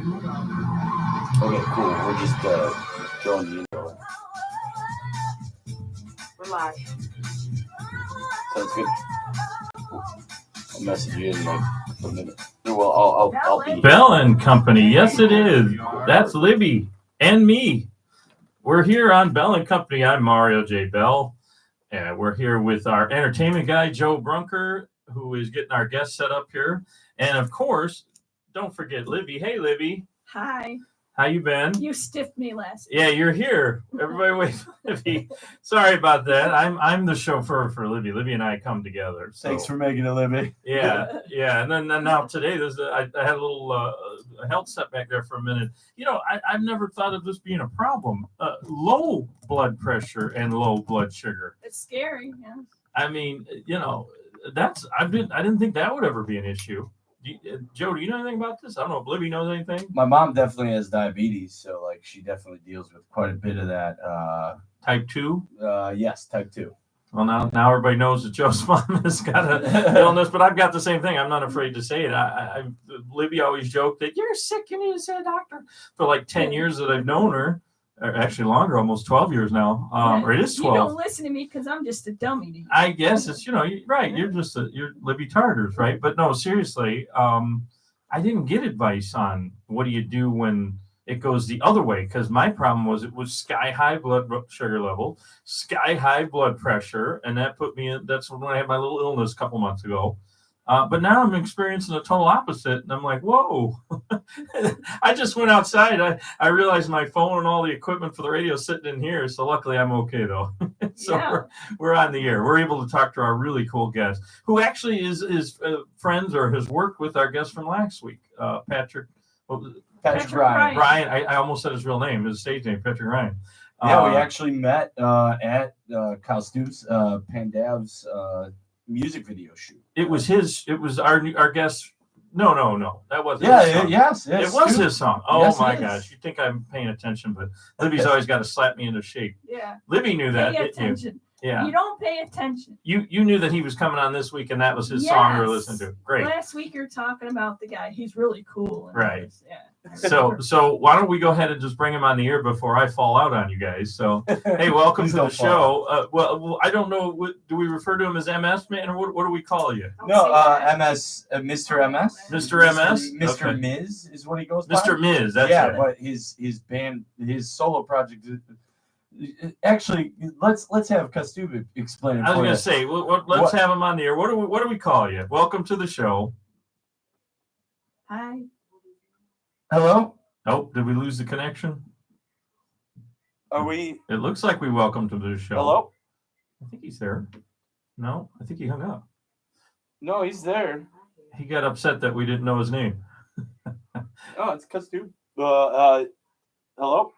Okay, cool. We're just throwing the intro. We're live. Sounds good. I'll message you in like a minute. Well, I'll be Bell and Company. Yes, it is. That's Libby and me. We're here on Bell and Company. I'm Mario J. Bell. And we're here with our entertainment guy, Joe Brunker, who is getting our guests set up here. And of course, don't forget Libby. Hey, Libby. Hi. How you been? You stiffed me last Yeah, you're here. Everybody wait for Libby. Sorry about that. I'm the chauffeur for Libby. Libby and I come together. So. Thanks for making it, Libby. Yeah. And then now today, I had a little health setback there for a minute. You know, I've never thought of this being a problem. Low blood pressure and low blood sugar. It's scary. Yeah. I mean, you know, I didn't think that would ever be an issue. Joe, do you know anything about this? I don't know if Libby knows anything. My mom definitely has diabetes, so like she definitely deals with quite a bit of that. Type 2? Yes, type 2. Well, now everybody knows that Joe's mom has got an illness, but I've got the same thing. I'm not afraid to say it. Libby always joked that you're sick, you need to see a doctor. For like 10 years that I've known her, or actually longer, almost 12 years now, or it is 12. You don't listen to me because I'm just a dummy to you. I guess it's, you're right. You're Libby Tartars, right? But no, seriously, I didn't get advice on what do you do when it goes the other way, because my problem was it was sky high blood sugar level, sky high blood pressure, and that put me in. That's when I had my little illness a couple months ago. But now I'm experiencing a total opposite, and I'm like, whoa. I just went outside. I realized my phone and all the equipment for the radio is sitting in here, so luckily I'm okay, though. So we're on the air. We're able to talk to our really cool guest, who actually is friends or has worked with our guest from last week, Patrick Ryan. Ryan, I almost said his real name, his stage name, Patrick Ryan. Yeah, we actually met at Kostus Pandav's music video shoot. It was our guest. No, that wasn't. Yes, it was Stu. his song. Oh yes, my gosh, you think I'm paying attention, but Libby's always got to slap me into shape. Yeah, Libby knew that. Pay attention. Yeah, you don't pay attention. You knew that he was coming on this week, and that was his song we were listening to. Great. Last week you're talking about the guy. He's really cool. Right. Yeah. So why don't we go ahead and just bring him on the air before I fall out on you guys? So hey, welcome to the show. Well, I don't know. Do we refer to him as MS man, or what do we call you? No, MS, Mr. MS. Mr. MS. Mr. Okay. Miz is what he goes by. Mr. Miz. That's right. It. But his band, his solo project. Actually, let's have Kastuba explain it. I was going to say, let's have him on the air. What do we call you? Welcome to the show. Hi. Hello? Oh, did we lose the connection? Are we? It looks like we welcome to the show. Hello? I think he's there. No, I think he hung up. No, he's there. He got upset that we didn't know his name. Oh, it's Kastuba. Hello?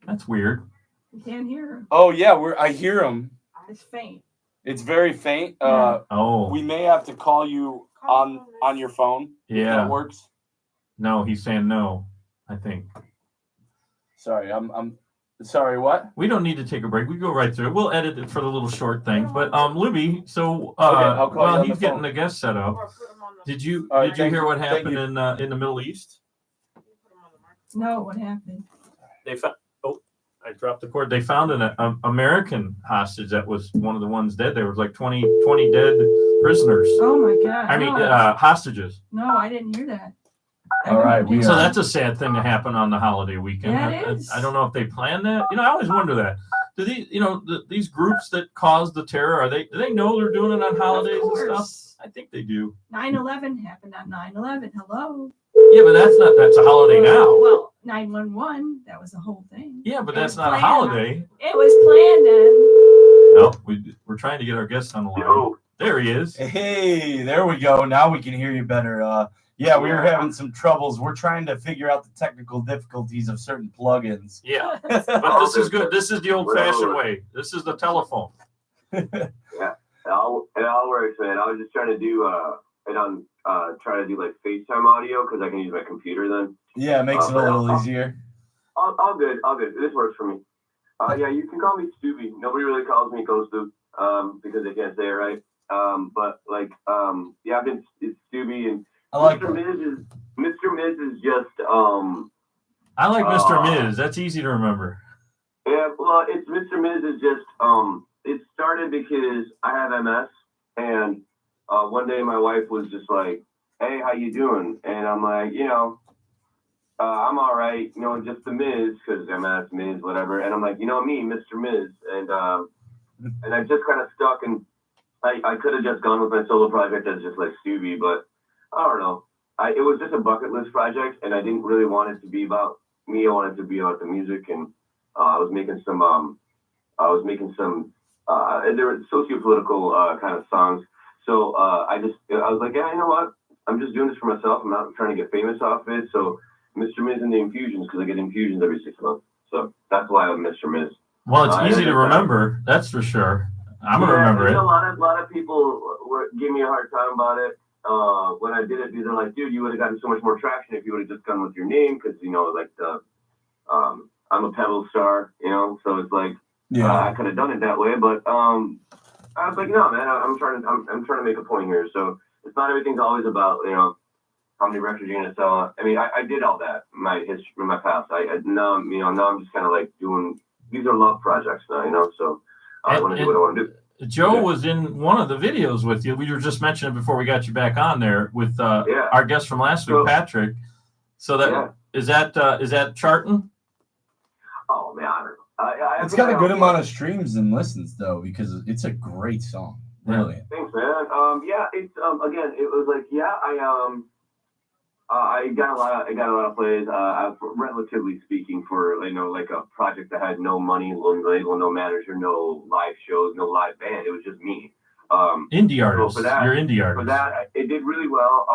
That's weird. You can't hear him. Oh, yeah, I hear him. It's faint. It's very faint. We may have to call you on your phone. Yeah. If that works. No, he's saying no, I think. Sorry, I'm sorry, what? We don't need to take a break. We go right through it. We'll edit it for the little short things. But Libby, so I'll call you on he's the getting phone. the guest set up. Did you hear what happened in the Middle East? No, what happened? They found. Oh, I dropped the cord. They found an American hostage that was one of the ones dead. There was like 20 dead prisoners. Oh my God! I mean, hostages. No, I didn't hear that. All right, so that's a sad thing to happen on the holiday weekend. Yeah, it is. I don't know if they planned that. I always wonder that. Do these, these groups that cause the terror, do they know they're doing it on holidays and stuff? I think they do. 9/11 happened on 9/11. Hello. Yeah, but that's a holiday now. Well, 9/11, that was the whole thing. Yeah, but that's not a holiday. It was planned then. No, we're trying to get our guest on the line. Yo. There he is. Hey, there we go. Now we can hear you better. Yeah, we were having some troubles. We're trying to figure out the technical difficulties of certain plugins. Yeah, but this is good. This is the old-fashioned way. This is the telephone. Yeah, it all works, man. I was just trying to do trying to do like FaceTime audio because I can use my computer then. Yeah, it makes it a little easier. All good. This works for me. Yeah, you can call me Stubby. Nobody really calls me Kostu because they can't say it right. But like, yeah, it's Stubby and I like Mr. Mr. Miz is just I like Mr. Miz. That's easy to remember. Yeah, well, it's Mr. Miz is just it started because I have MS, and one day my wife was just like, "Hey, how you doing?" And I'm like, I'm all right, just the Miz, because MS, Miz, whatever. And I'm like, me, Mr. Miz, and I just kind of stuck, and I could have just gone with my solo project as just like Stevie, but I don't know. It was just a bucket list project, and I didn't really want it to be about me. I wanted it to be about the music, and I was making some there were socio-political kind of songs. So I was like, yeah, you know what? I'm just doing this for myself. I'm not trying to get famous off it. So Mr. Miz and the infusions, because I get infusions every 6 months. So that's why I'm Mr. Miz. Well, it's easy to remember. That's for sure. I'm gonna remember it. A lot of people gave me a hard time about it when I did it. They're like, dude, you would have gotten so much more traction if you would have just gone with your name, because I'm a pedal star, so it's like I could have done it that way, but I was like, no, man, I'm trying to make a point here. So it's not everything's always about how many records you're gonna sell. I mean, I did all that in my history, in my past. Now I'm just kind of like doing, these are love projects now, so I want to do what I want to do. Joe was in one of the videos with you. We were just mentioning before we got you back on there with our guest from last week, Patrick. So that is that charting? Oh man, it's got a good amount of streams and listens though, because it's a great song. Brilliant. Thanks, man. It's again, it was like I got a lot of plays. Relatively speaking, for like a project that had no money, no label, no manager, no live shows, no live band. It was just me. Indie artist. So for that, you're indie artist. For that, it did really well.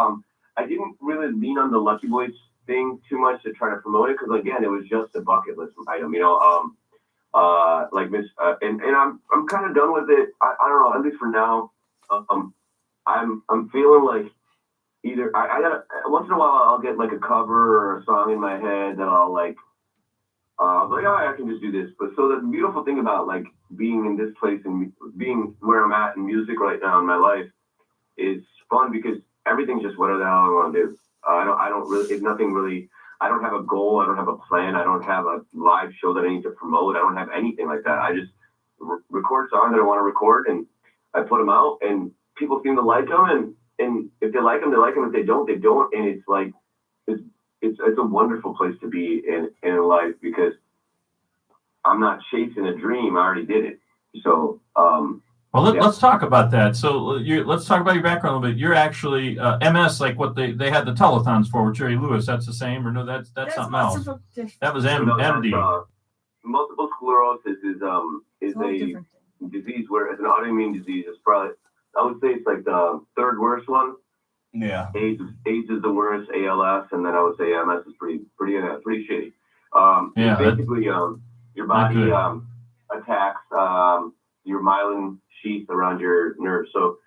I didn't really lean on the Lucky Boys thing too much to try to promote it, because again, it was just a bucket list item. Like Miss, and I'm kind of done with it. I don't know. At least for now, I'm feeling like. Either I gotta, once in a while I'll get like a cover or a song in my head that I'll like, I can just do this. But so the beautiful thing about like being in this place and being where I'm at in music right now in my life is fun, because everything's just whatever the hell I want to do. I don't really, it's nothing really. I don't have a goal. I don't have a plan. I don't have a live show that I need to promote. I don't have anything like that. I just record songs that I want to record, and I put them out, and people seem to like them, and if they like them, they like them. If they don't, they don't. And it's like, it's a wonderful place to be in life, because I'm not chasing a dream. I already did it. So, let's talk about that. So let's talk about your background a little bit. You're actually MS, like what they had the telethons for with Jerry Lewis. That's the same, or no? That's something else. That was MD. Multiple sclerosis is a disease where it's an autoimmune disease. It's probably, I would say it's like the third worst one. Yeah. AIDS is the worst, ALS, and then I would say MS is pretty shitty. Basically, your body attacks your myelin sheath around your nerves. So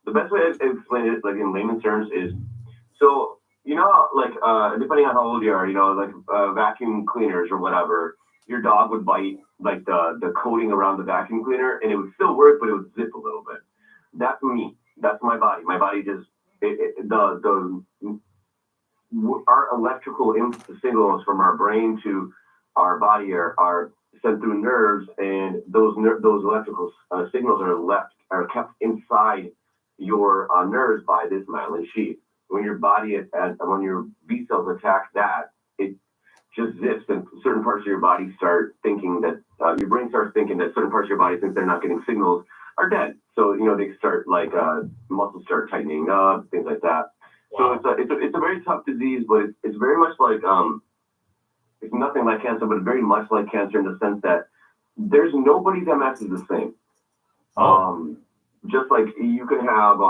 the best way to explain it, like in layman's terms, is so like depending on how old you are, like vacuum cleaners or whatever, your dog would bite like the coating around the vacuum cleaner, and it would still work, but it would zip a little bit. That's me. That's my body. My body just our electrical signals from our brain to our body are sent through nerves, and those electrical signals are kept inside your nerves by this myelin sheath. When your body when your B cells attack that, it just zips, and certain parts of your body start thinking that your brain starts thinking that certain parts of your body, since they're not getting signals, are dead. So they start like muscles start tightening up, things like that. Wow. So it's a very tough disease, but it's very much like it's nothing like cancer, but very much like cancer in the sense that there's nobody's MS is the same. Just like you can have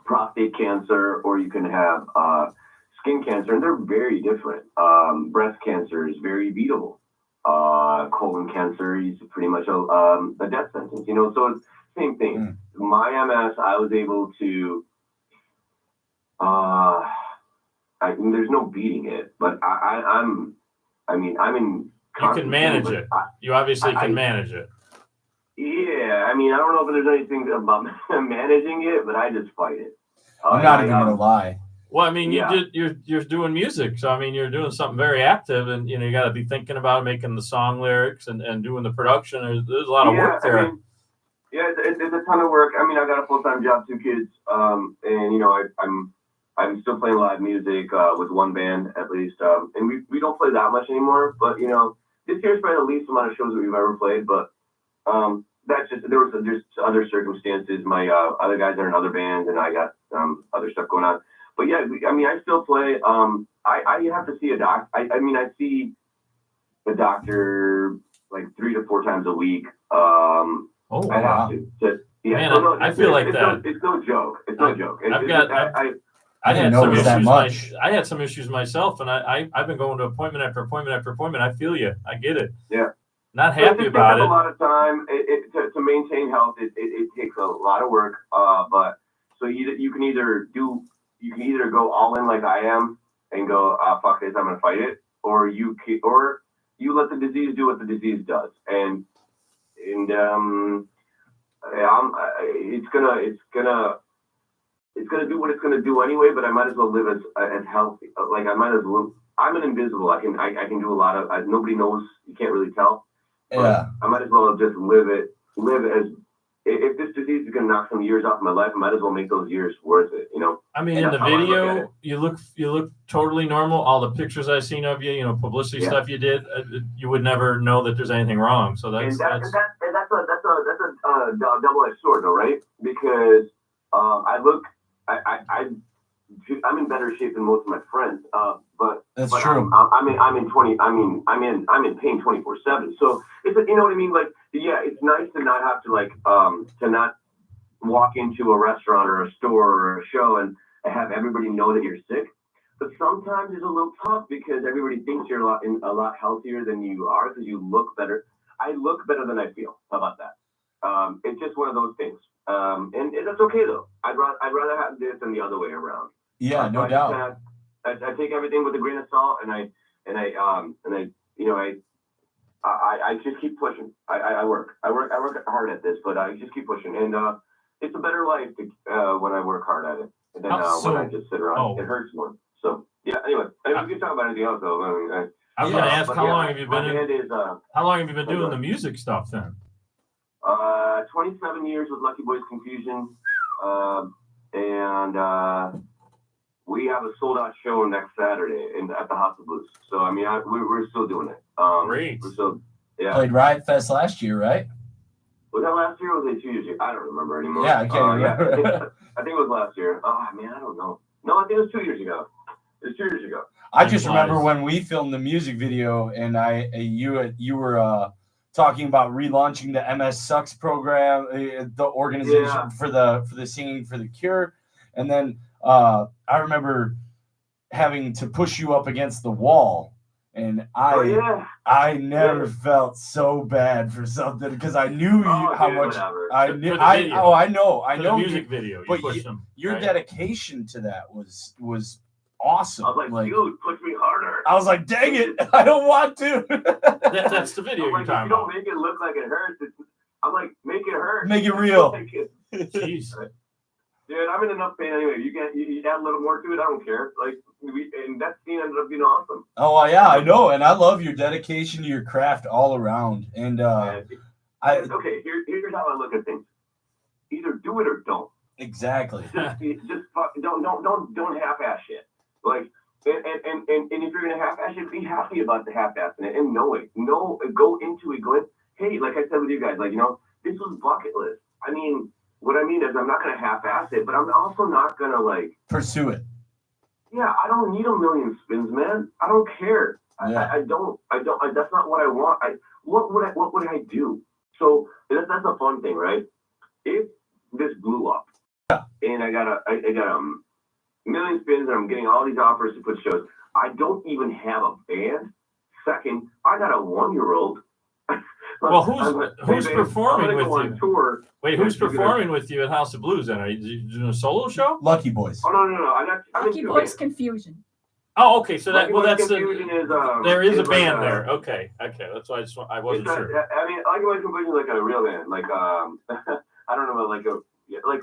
prostate cancer, or you can have skin cancer, and they're very different. Breast cancer is very beatable. Colon cancer is pretty much a death sentence, so it's the same thing. My MS, I was able to, there's no beating it, but I'm in. You can manage it. You obviously can manage it. Yeah, I don't know if there's anything about managing it, but I just fight it. I'm not even gonna lie. Well, I mean, Yeah. you're doing music, so I mean, you're doing something very active, and you got to be thinking about making the song lyrics and doing the production. There's a lot of work there. I mean, it's a ton of work. I mean, I got a full-time job, 2 kids, and I'm still playing live music with one band at least, and we don't play that much anymore. But this year's probably the least amount of shows that we've ever played. But that's just there's other circumstances. My other guys are in other bands, and I got other stuff going on. But yeah, I mean, I still play. I have to see a doc. I see the doctor like 3 to 4 times a week. I have to. Yeah, man, so I feel like that. It's no joke. It's no joke. I didn't know it was that much. I had some issues myself, and I've been going to appointment after appointment after appointment. I feel you. I get it. Yeah. Not happy about it. A lot of time to maintain health. It takes a lot of work. But so you can either go all in like I am and go, fuck this, I'm gonna fight it, or you let the disease do what the disease does, and it's gonna do what it's gonna do anyway. But I might as well live as healthy. Like I might as well. I'm an invisible. I can do a lot of. Nobody knows. You can't really tell. Yeah. I might as well just live as. If this disease is gonna knock some years off my life, I might as well make those years worth it. I mean, and in the video, you look totally normal. All the pictures I've seen of you, publicity stuff you did, you would never know that there's anything wrong. So that's a double-edged sword, though, right? Because I'm in better shape than most of my friends. But true. I'm in pain 24/7. So it's you know what I mean? Like, yeah, it's nice to not have to to not walk into a restaurant or a store or a show and have everybody know that you're sick. But sometimes it's a little tough because everybody thinks you're a lot healthier than you are because you look better. I look better than I feel. How about that? It's just one of those things. And that's okay though. I'd rather have this than the other way around. Yeah, no doubt. I take everything with a grain of salt, and I just keep pushing. I work hard at this, but I just keep pushing, and it's a better life when I work hard at it than when I just sit around. It hurts more. So yeah. Anyway, we can talk about anything else though. I was going to ask, how long have you been doing the music stuff then? 27 years with Lucky Boys Confusion, and we have a sold-out show next Saturday at the House of Blues. So I mean, we're still doing it. Great. We're still, yeah. Played Riot Fest last year, right? Was that last year or was it 2 years ago? I don't remember anymore. Yeah, I can't remember. Yeah, I think it was last year. Oh man, I don't know. No, I think it was 2 years ago. It was 2 years ago. I just remember when we filmed the music video, and you were talking about relaunching the MS Sucks program, the organization for the Singing for the Cure, and then I remember having to push you up against the wall, and I never felt so bad for something because I knew how much whatever. I knew. I know the music video, but your dedication to that was awesome. I was like, dude, push me harder. I was like, dang it, I don't want to. That's the video you're talking about. You don't make it look like it hurts. I'm like, make it hurt. Make it real. Jeez. Dude, I'm in enough pain anyway. You add a little more to it. I don't care. Like, and that scene ended up being awesome. Oh yeah, I know, and I love your dedication to your craft all around. And okay, here's how I look at things. Either do it or don't. Exactly. Just don't half-ass shit. Like, and if you're gonna half-ass it, be happy about the half-assing it and know it. Go into it going, hey, like I said with you guys, like this was bucket list. I mean. What I mean is I'm not going to half-ass it, but I'm also not going to pursue it. Yeah, I don't need a million spins, man. I don't care. Yeah. I don't. That's not what I want. What would I do? So that's a fun thing, right? If this blew up, and I got a million spins, and I'm getting all these offers to put shows. I don't even have a band. Second, I got a 1-year-old. Well, who's performing with you? Tour. Wait, who's performing with you at House of Blues? Then are you doing a solo show? Lucky Boys. Oh no! Lucky Boys Confusion. Oh, okay. So that's there is a band there. Okay. That's why I wasn't sure. I mean, Lucky Boys Confusion is like a real band. Like I don't know, like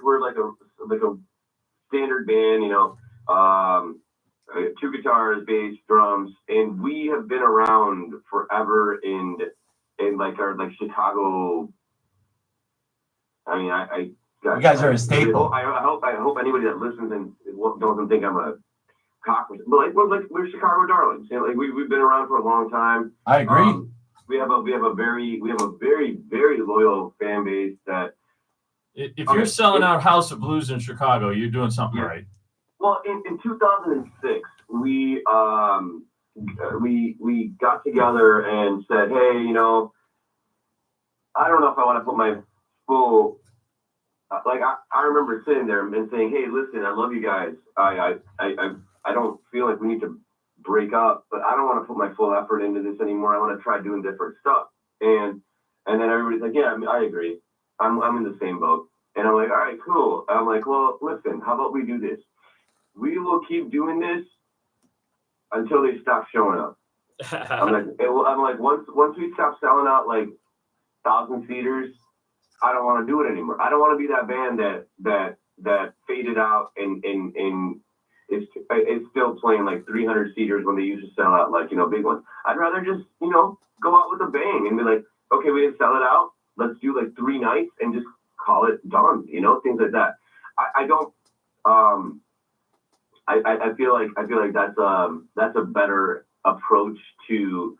we're like a standard band. 2 guitars, bass, drums, and we have been around forever in like our like Chicago. I mean, you guys are a staple. I hope anybody that listens and doesn't think I'm a cockroach, but we're Chicago darlings. You know, like we've been around for a long time. I agree. We have a very very loyal fan base that. If you're selling out House of Blues in Chicago, you're doing something right. Well, in 2006, we got together and said, hey, you know, I don't know if I want to put my full. I remember sitting there and saying, hey, listen, I love you guys. I don't feel like we need to break up, but I don't want to put my full effort into this anymore. I want to try doing different stuff. And then everybody's like, yeah, I agree. I'm in the same boat. And I'm like, all right, cool. I'm like, well, listen, how about we do this? We will keep doing this until they stop showing up. I'm like, once we stop selling out like 1,000-seaters, I don't want to do it anymore. I don't want to be that band that faded out and it's still playing like 300-seaters when they used to sell out like, you know, big ones. I'd rather just, you know, go out with a bang and be like, okay, we didn't sell it out. Let's do like 3 nights and just call it done, you know, things like that. I feel like that's a better approach to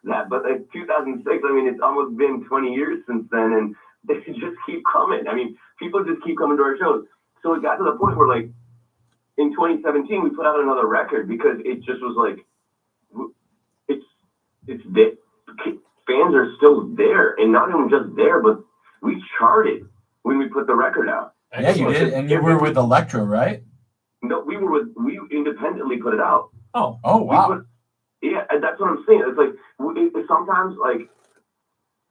that. But like 2006, I mean, it's almost been 20 years since then, and they just keep coming. I mean, people just keep coming to our shows. So it got to the point where like in 2017 we put out another record because it just was like it's that fans are still there, and not even just there, but we charted when we put the record out. Yeah, you did, and you were with Electro, right? No, we independently put it out. Oh, wow. Yeah, and that's what I'm saying. It's like it's sometimes like,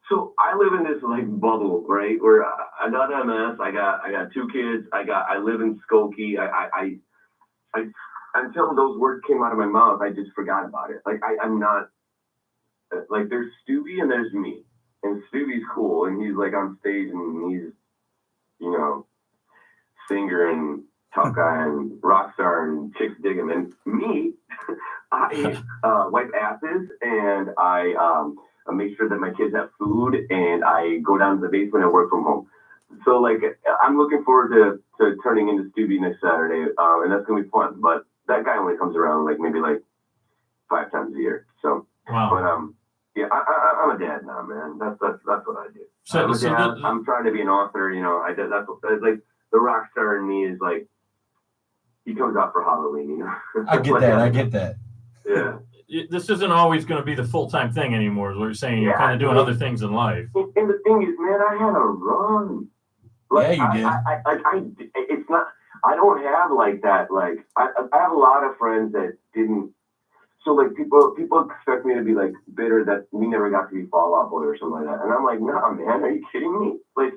so I live in this like bubble, right? Where I got MS, I got 2 kids, I live in Skokie. I until those words came out of my mouth, I just forgot about it. Like I'm not like, there's Stubby and there's me, and Stubby's cool, and he's like on stage and he's, you know, singer and tough guy and rock star and chicks dig him. And me, I wipe asses and I make sure that my kids have food, and I go down to the basement and work from home. So like, I'm looking forward to turning into Stubby next Saturday, and that's gonna be fun. But that guy only comes around like maybe like 5 times a year. So, wow. But yeah, I'm a dad now, man. That's what I do. So, I'm a dad. I'm trying to be an author. You know, that's like the rock star in me is like, he comes out for Halloween. You know. I get that. Yeah. This isn't always going to be the full-time thing anymore, is what you're saying. You're kind of doing other things in life. And the thing is, man, I had a run. Like, yeah, you did. It's not. I don't have like that. Like, I have a lot of friends that didn't. So like people expect me to be like bitter that we never got to be Fall Out Boy or something like that, and I'm like, nah, man, are you kidding me? Like,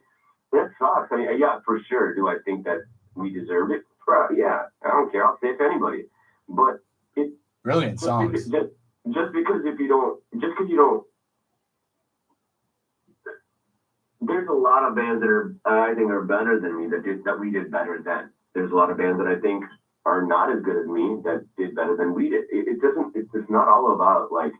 that sucks. I mean, yeah, for sure. Do I think that we deserved it? Yeah, I don't care. I'll say it to anybody. But it brilliant songs. Just because you don't. There's a lot of bands that I think are better than me that we did better than. There's a lot of bands that I think are not as good as me that did better than we did. It's not all about like,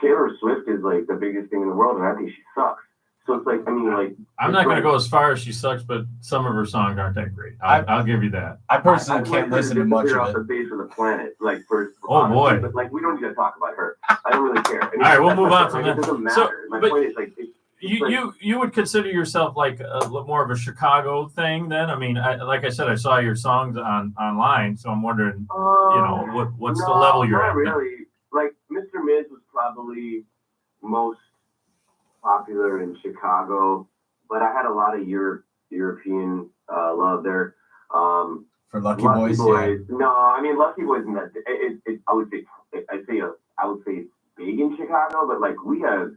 Taylor Swift is like the biggest thing in the world, and I think she sucks. So it's like, I mean, like, I'm not going to go as far as she sucks, but some of her songs aren't that great. I'll give you that. I personally can't listen to much of off it. The face of the planet, like, honestly, boy, but like, we don't need to talk about her. I don't really care. All right, we'll move on from that. It doesn't matter. So, my point is like. You would consider yourself like more of a Chicago thing then? I mean, like I said, I saw your songs online, so I'm wondering, what's the level you're at? Not really. Like, Mr. Miz was probably most popular in Chicago, but I had a lot of European love there. For Lucky Boys. Yeah. No, I mean, Lucky Boys isn't that. I would say it's big in Chicago, but like, we have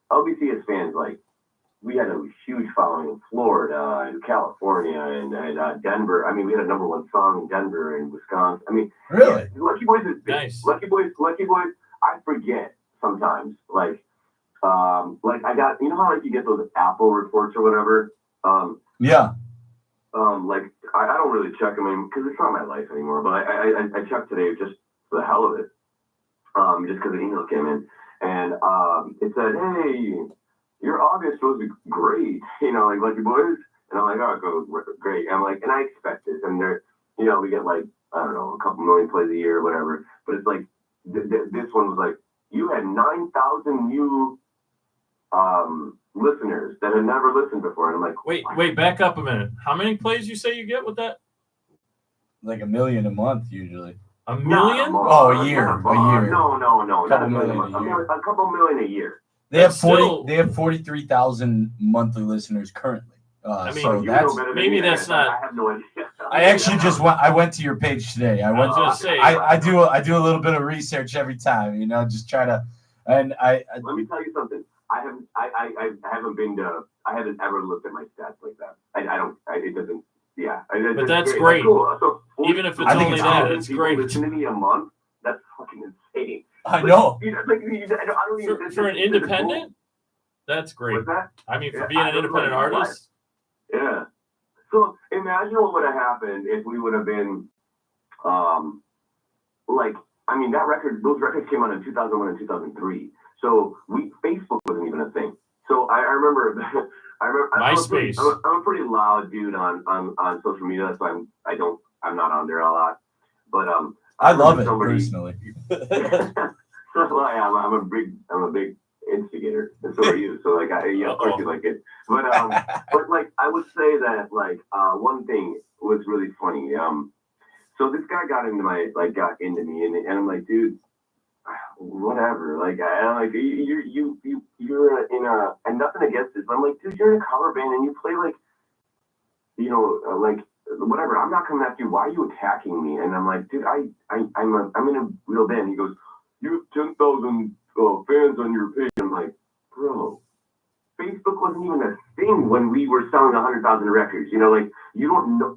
LBC as fans, like, we had a huge following in Florida and California and Denver. I mean, we had a #1 song in Denver and Wisconsin. I mean, really? Yeah, Lucky Boys is big. Nice. Lucky Boys. I forget sometimes. Like I got, you know how like you get those Apple reports or whatever. Yeah. Like I don't really check them because it's not my life anymore. But I checked today just for the hell of it, just because an email came in, and it said, "Hey, your August was great, like Lucky Boys." And I'm like, "Oh, go great." And I'm like, and I expect this, and they're, we get like, I don't know, a couple million plays a year or whatever. But it's like this one was like, you had 9,000 new listeners that had never listened before. And I'm like, wait, back up a minute. How many plays you say you get with that? Like 1 million a month usually. A million? Oh, a year. No, Couple not million a year. a couple million a year. They have 43,000 monthly listeners currently. So that's maybe that's not. I have no idea. I actually just went. I went to your page today. I do a little bit of research every time. Just try to. And I let me tell you something. I haven't ever looked at my stats like that. It doesn't. Yeah. But that's great. Cool. So, even if it's only that, it's great. Listening to me a month. That's fucking insane. I know. I don't even For an independent, that's great. What's that? I mean, for being an independent artist. Yeah. So imagine what would have happened if we would have been, those records came out in 2001 and 2003. So Facebook wasn't even a thing. So I remember, MySpace. I'm a pretty loud dude on social media, so I'm not on there a lot. But I love it personally. Well, I'm a big instigator, and so are you. So of course you like it. But I would say that one thing was really funny. So this guy got into me, and I'm like, dude, whatever. You're in a, and nothing against this, but I'm like, dude, you're in a cover band and you play whatever. I'm not coming after you. Why are you attacking me? And I'm like, dude, I'm in a real band. He goes, you have 10,000 fans on your page. I'm like, bro, Facebook wasn't even a thing when we were selling 100,000 records. You don't know,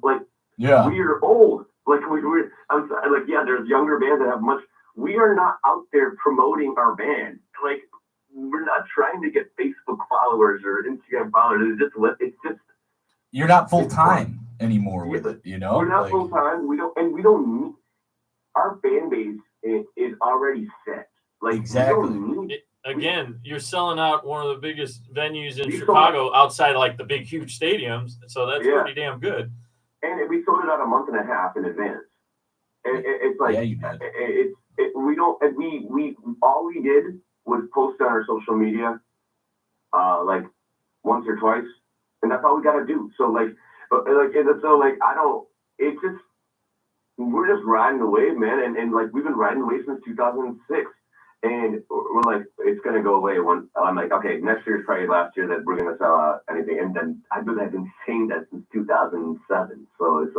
yeah, we are old. I'm sorry, yeah, there's younger bands that have much. We are not out there promoting our band. We're not trying to get Facebook followers or Instagram followers. It's just. You're not full time anymore with it, We're not full time. We don't need. Our fan base is already set. Exactly. Again, you're selling out one of the biggest venues in Chicago outside of the big, huge stadiums. So that's pretty damn good. And we sold it out a month and a half in advance. And it's you did. We don't. And we all we did was post on our social media, once or twice, and that's all we got to do. So I don't. It's just. We're just riding the wave, man, and we've been riding the wave since 2006, and we're like, it's gonna go away. When I'm like, okay, next year's probably last year that we're gonna sell out anything, and then I've been saying that since 2007. So it's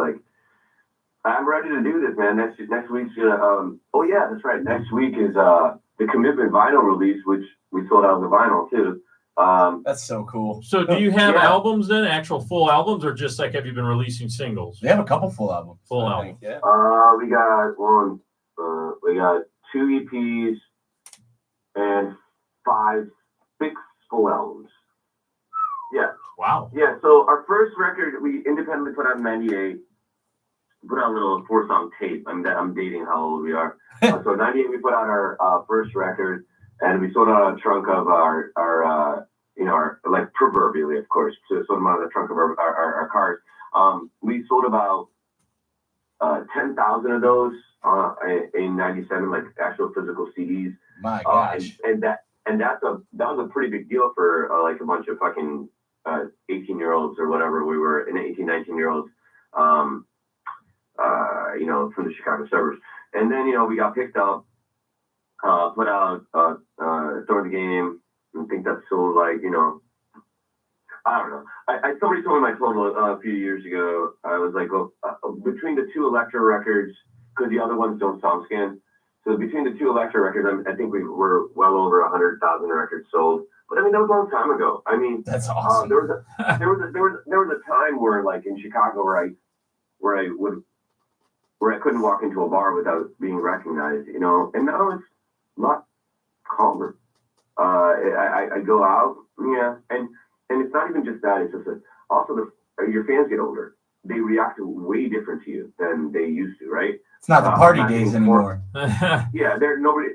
I'm ready to do this, man. Next week's oh yeah, that's right. Next week is the Commitment vinyl release, which we sold out the vinyl too. That's so cool. So do you have albums then, actual full albums, or just have you been releasing singles? We have a couple full albums. Full albums. Yeah. We got one. We got 2 EPs and 6 full albums. Yeah. Wow. Yeah. So our first record we independently put out in '98. Put out a little 4-song tape. I'm dating how old we are. So '98 we put out our first record. And we sold out a trunk of our proverbially, of course, so sold them out of the trunk of our cars. We sold about 10,000 of those in '97, actual physical CDs. My gosh. And that was a pretty big deal for a bunch of fucking 18-year-olds or whatever we were, 18, 19-year-olds, from the Chicago suburbs. And then we got picked up. Put out Throw the Game. I think that sold I don't know. Somebody told me my total a few years ago. I was like, between the 2 Elektra records, because the other ones don't sound scan. So between the 2 Elektra records, I think we were well over 100,000 records sold. But that was a long time ago. That's awesome. There was a time where in Chicago where I couldn't walk into a bar without being recognized, and now it's a lot calmer. I go out, and it's not even just that. It's just that also your fans get older. they react way different to you than they used to, right? It's not the party days anymore. Yeah, there nobody.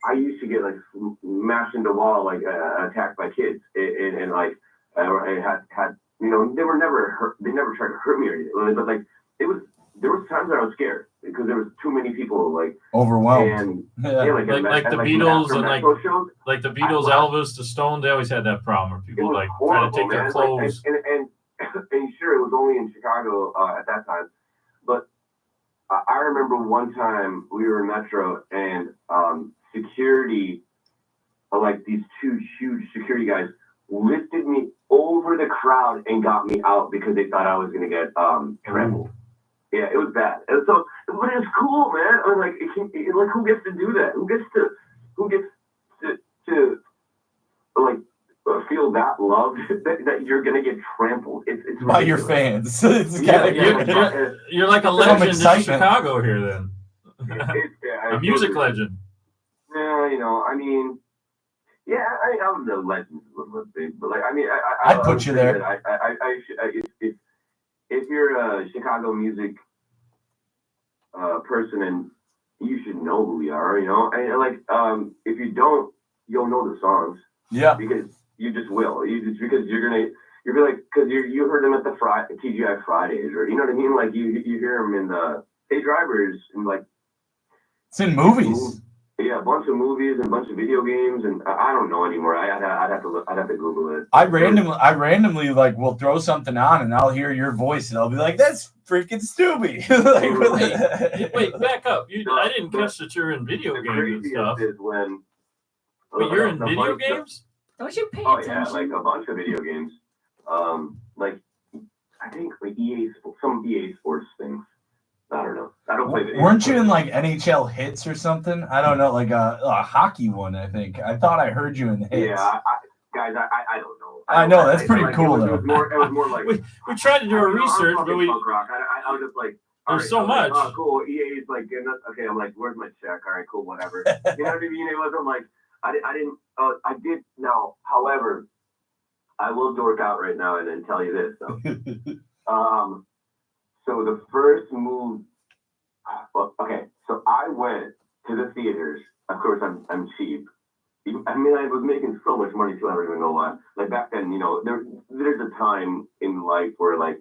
I used to get like mashed into the wall, like attacked by kids, and like I had you know they were never hurt. They never tried to hurt me or anything, but like there was times that I was scared because there was too many people like overwhelmed. And yeah, like the Beatles and like the Beatles, Elvis, the Stones, they always had that problem where people like trying to take their clothes. And sure, it was only in Chicago at that time, but I remember one time we were in Metro and security, like these two huge security guys, lifted me over the crowd and got me out because they thought I was going to get trampled. Yeah, it was bad. And so, but it's cool, man. I mean, like who gets to do that? Who gets to like feel that loved that you're gonna get trampled? It's by your fans. You're like a legend in Chicago here, then. A music legend. Yeah, you know, I mean, yeah, I don't know, legends a little bit, but like, I mean, I'd put you there. If you're a Chicago music person, and you should know who we are, you know, and like, if you don't, you'll know the songs. Yeah. Because you just will. Because you're like, because you heard them at the TGI Fridays, or you know what I mean? Like you hear them in the Hey Drivers, and like it's in movies. Yeah, a bunch of movies and a bunch of video games, and I don't know anymore. I'd have to Google it. I randomly like will throw something on, and I'll hear your voice, and I'll be like, "That's freaking Stubby." Wait, back up. I didn't catch that you're in video games and stuff. Is when, but you're in video games? Don't you pay attention? Yeah, like a bunch of video games. Like I think like some EA Sports things. I don't know. I don't play video. Weren't you in like NHL Hits or something? I don't know, like a hockey one. I think I thought I heard you in the Hits. Yeah, guys, I don't know. I know that's pretty cool though. It was more like we tried to do our research, but we. I was just like, there's so much. Like, oh, cool. EA's like, okay. I'm like, where's my check? All right, cool, whatever. You know what I mean? It wasn't like I didn't. I did now. However, I will dork out right now and then tell you this. So, so the first move. Well, okay, so I went to the theaters. Of course, I'm cheap. I mean, I was making so much money too. I don't even know why. Like back then, you know, there's a time in life where like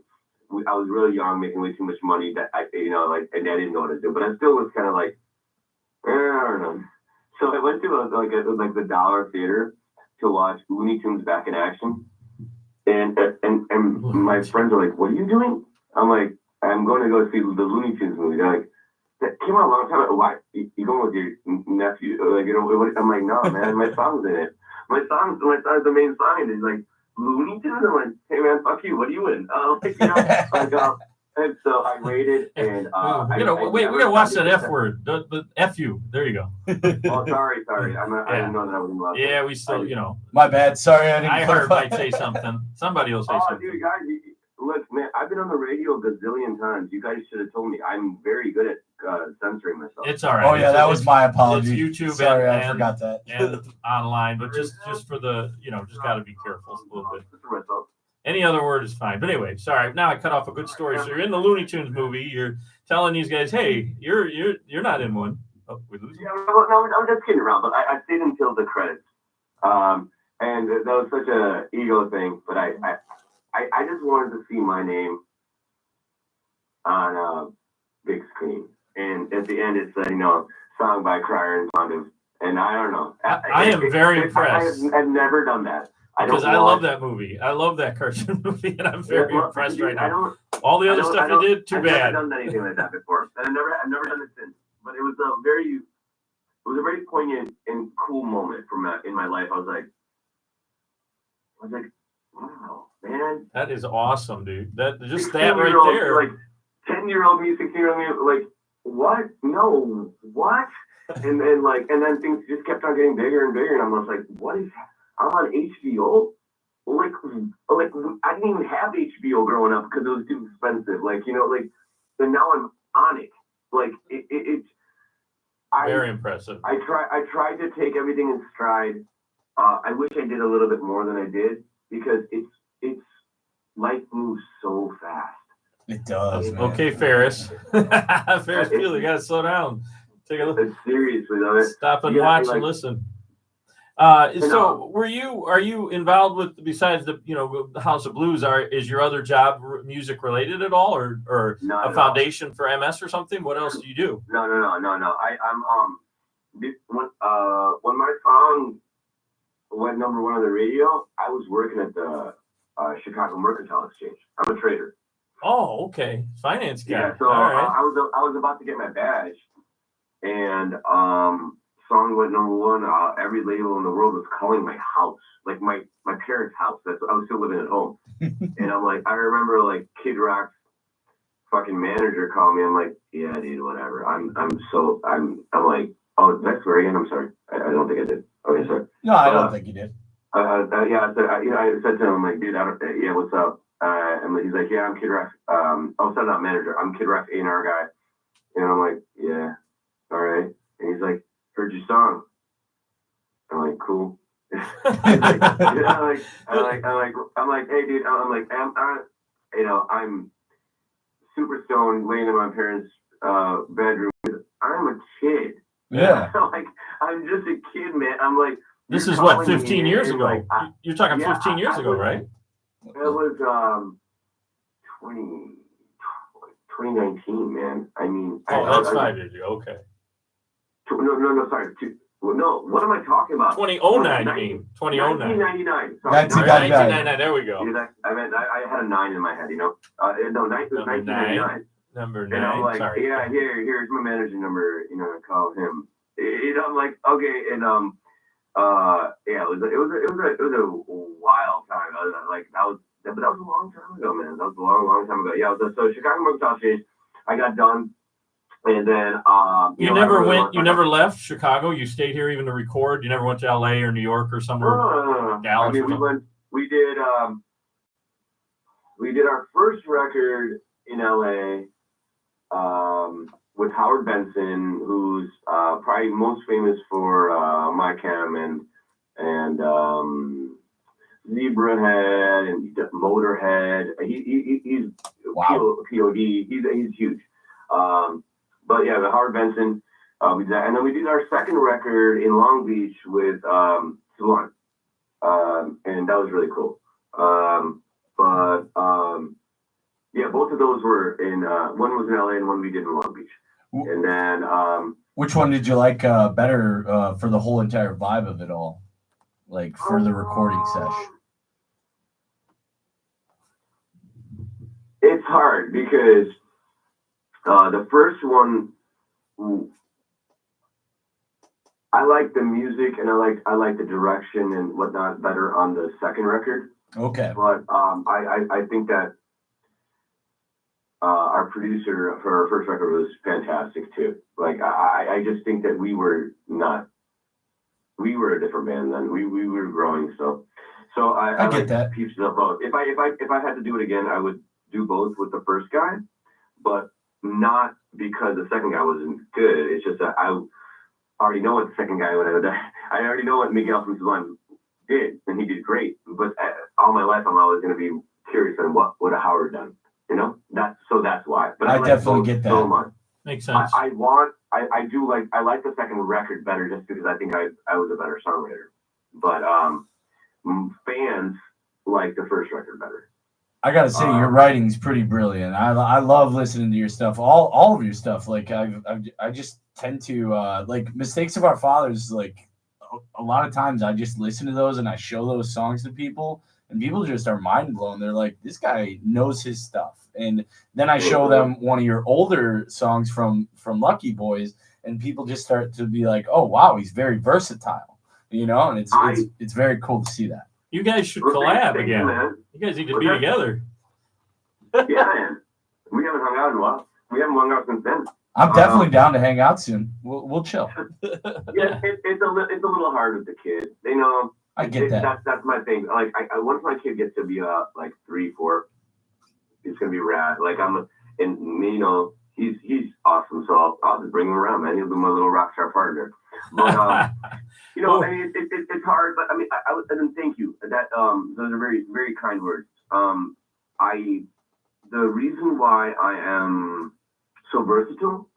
I was really young, making way too much money that I, you know, like, and I didn't know what to do. But I still was kind of like, I don't know. So I went to like the Dollar Theater to watch Looney Tunes Back in Action, and my friends are like, "What are you doing?" I'm like, "I'm going to go see the Looney Tunes movie." They're like, "That came out a long time ago. Why you going with your nephew?" Like, you know, I'm like, "No, man, my song's in it. My song's the main song, and it's like Looney Tunes." I'm like, "Hey, man, fuck you. What are you in?" Like, you know, like, and so I waited, and we gotta watch that F word. The F you. There you go. Oh, sorry. I didn't know that I was in love. Yeah, we still, you know. My bad. Sorry, I heard might say something. Somebody will say something. Dude, guys, look, man, I've been on the radio a gazillion times. You guys should have told me. I'm very good at censoring myself. It's all right. Oh yeah, that was my apology. It's YouTube. Sorry, I forgot that. And online, but just for the, you know, just got to be careful a little bit. For myself. Any other word is fine. But anyway, sorry. Now I cut off a good story. So you're in the Looney Tunes movie. You're telling these guys, hey, you're not in one. Oh, we lose. Yeah, no, I'm just kidding around. But I stayed until the credits, and that was such a ego thing. But I just wanted to see my name on a big screen. And at the end, it said, you know, song by Cryer and Pondiv. And I don't know. I am very impressed. I've never done that. Because I love that movie. I love that cartoon movie, and I'm very impressed right now. All the other stuff you did, too bad. I've never done anything like that before, and I've never done it since. But it was a very poignant and cool moment in my life. I was like, wow, man. That is awesome, dude. That right there. Like 10-year-old me, 16-year-old me, like, what? No, what? and then things just kept on getting bigger and bigger, and I was like, what is happening? I'm on HBO. Like I didn't even have HBO growing up because it was too expensive. Like, you know, like, and now I'm on it. Like it's very impressive. I tried to take everything in stride. I wish I did a little bit more than I did because it's life moves so fast. It does. Man. Okay, Ferris. Ferris Bueller, you gotta slow down. Take a look. Seriously, though. Stop and Yeah, watch like- and listen. So are you involved with, besides the the House of Blues, is your other job music related at all, or Not a at foundation for MS or something? What else do you do? No. When my song went number one on the radio, I was working at the Chicago Mercantile Exchange. I'm a trader. Oh, okay, finance guy. Yeah, so all right. I was about to get my badge, and song went number one. Every label in the world was calling my house, like my parents' house. I was still living at home, and I'm like, I remember like Kid Rock's fucking manager called me. I'm like, yeah, dude, whatever. I'm like, oh, did I swear again? I'm sorry. I don't think I did. Okay, sorry. No, I don't think you did. I said to him, I'm like, dude, yeah, what's up? And he's like, yeah, I'm Kid Rock's. Sorry, not manager. I'm Kid Rock's A&R guy. And I'm like, yeah, all right. And he's like, heard your song. I'm like, cool. I'm like, hey, dude. I'm super stoned, laying in my parents' bedroom. I'm a kid. Yeah. Like, I'm just a kid, man. I'm like, This you're is what, calling 15 me, years and, ago. like, You're talking yeah, 15 years ago, right? It was 2019, man. I mean, That's 5 years ago. Okay. No, sorry. No, what am I talking about? 2009, you mean? 2009. 1999. Sorry. 1999. There we go. I had a 9 in my head, No, it was 1999. Number 9. And I'm like, sorry. yeah, here's my manager number. Call him. I'm like, okay, and it was a wild time. But that was a long time ago, man. That was a long time ago. Yeah, so Chicago Mercantile Exchange, I got done, and then you never left Chicago. You stayed here even to record. You never went to LA or New York or somewhere. No. Dallas. I mean, we did our first record in LA with Howard Benson, who's probably most famous for My Chem and Zebrahead and Motorhead. He's wow. POD. He's huge. But yeah, the Howard Benson. We did that, and then we did our second record in Long Beach with Salon, and that was really cool. Yeah, both of those were in. One was in LA and one we did in Long Beach. And then, which one did you like better for the whole entire vibe of it all? Like for the recording sesh? It's hard because the first one, I like the music and I like the direction and whatnot better on the second record. Okay. But I think that our producer for our first record was fantastic too. Like I just think that we were a different band then. We were growing, so I get like that. pieces of both. If I had to do it again, I would do both with the first guy, but not because the second guy wasn't good. It's just that I already know what the second guy would have done. I already know what Miguel from Salon did, and he did great. But all my life, I'm always going to be curious on what would a Howard done. That's why. But I definitely get that. So much. Makes sense. I like the second record better just because I think I was a better songwriter. But fans like the first record better. I gotta say, your writing's pretty brilliant. I love listening to your stuff, all of your stuff. Like I just tend to like Mistakes of Our Fathers. Like a lot of times, I just listen to those and I show those songs to people, and people just are mind blown. They're like, this guy knows his stuff. And then I show them one of your older songs from Lucky Boys, and people just start to be like, oh wow, he's very versatile, and it's very cool to see that. You guys should collab again. You guys need to be together. Yeah, man. We haven't hung out in a while. We haven't hung out since then. I'm definitely down to hang out soon. We'll chill. Yeah, it's a little hard with the kids. I get that. That's my thing. Like, once my kid gets to be like 3, 4, it's gonna be rad. Like he's awesome. So I'll just bring him around, man. He'll be my little rock star partner. But I mean, it's hard. But I mean, and thank you. That those are very, very kind words. the reason why I am so versatile